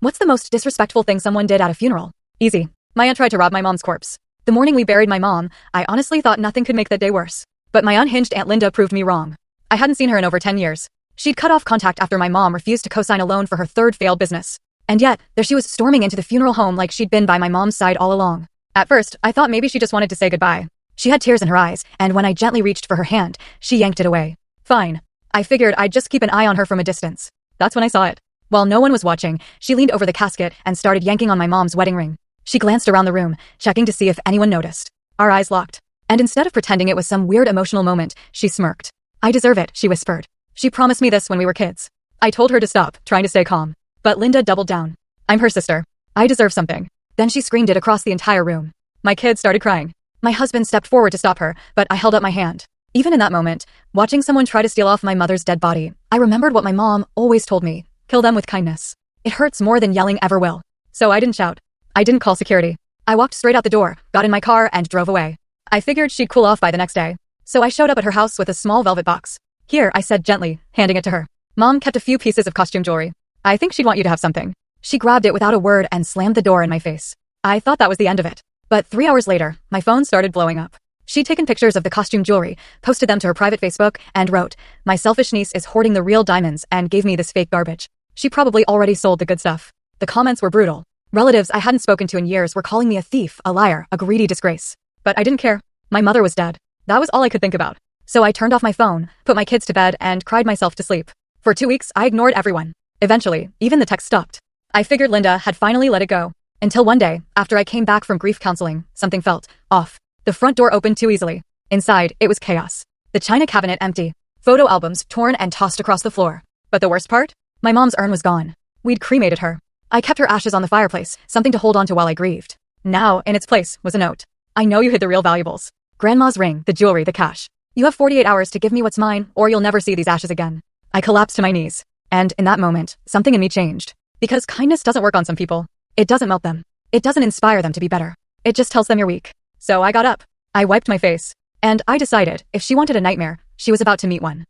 What's the most disrespectful thing someone did at a funeral? Easy. My aunt tried to rob my mom's corpse. The morning we buried my mom, I honestly thought nothing could make that day worse. But my unhinged Aunt Linda proved me wrong. I hadn't seen her in over 10 years. She'd cut off contact after my mom refused to co-sign a loan for her third failed business. And yet, there she was storming into the funeral home like she'd been by my mom's side all along. At first, I thought maybe she just wanted to say goodbye. She had tears in her eyes, and when I gently reached for her hand, she yanked it away. Fine. I figured I'd just keep an eye on her from a distance. That's when I saw it. While no one was watching, she leaned over the casket and started yanking on my mom's wedding ring. She glanced around the room, checking to see if anyone noticed. Our eyes locked. And instead of pretending it was some weird emotional moment, she smirked. I deserve it, she whispered. She promised me this when we were kids. I told her to stop, trying to stay calm. But Linda doubled down. I'm her sister. I deserve something. Then she screamed it across the entire room. My kids started crying. My husband stepped forward to stop her, but I held up my hand. Even in that moment, watching someone try to steal off my mother's dead body, I remembered what my mom always told me. Kill them with kindness. It hurts more than yelling ever will. So I didn't shout. I didn't call security. I walked straight out the door, got in my car, and drove away. I figured she'd cool off by the next day. So I showed up at her house with a small velvet box. Here, I said gently, handing it to her. Mom kept a few pieces of costume jewelry. I think she'd want you to have something. She grabbed it without a word and slammed the door in my face. I thought that was the end of it. But 3 hours later, my phone started blowing up. She'd taken pictures of the costume jewelry, posted them to her private Facebook, and wrote, "My selfish niece is hoarding the real diamonds and gave me this fake garbage." She probably already sold the good stuff. The comments were brutal. Relatives I hadn't spoken to in years were calling me a thief, a liar, a greedy disgrace. But I didn't care. My mother was dead. That was all I could think about. So I turned off my phone, put my kids to bed, and cried myself to sleep. For 2 weeks, I ignored everyone. Eventually, even the text stopped. I figured Linda had finally let it go. Until one day, after I came back from grief counseling, something felt off. The front door opened too easily. Inside, it was chaos. The china cabinet empty. Photo albums torn and tossed across the floor. But the worst part? My mom's urn was gone. We'd cremated her. I kept her ashes on the fireplace, something to hold on to while I grieved. Now, in its place, was a note. I know you hid the real valuables. Grandma's ring, the jewelry, the cash. You have 48 hours to give me what's mine, or you'll never see these ashes again. I collapsed to my knees. And in that moment, something in me changed. Because kindness doesn't work on some people. It doesn't melt them. It doesn't inspire them to be better. It just tells them you're weak. So I got up. I wiped my face. And I decided, if she wanted a nightmare, she was about to meet one.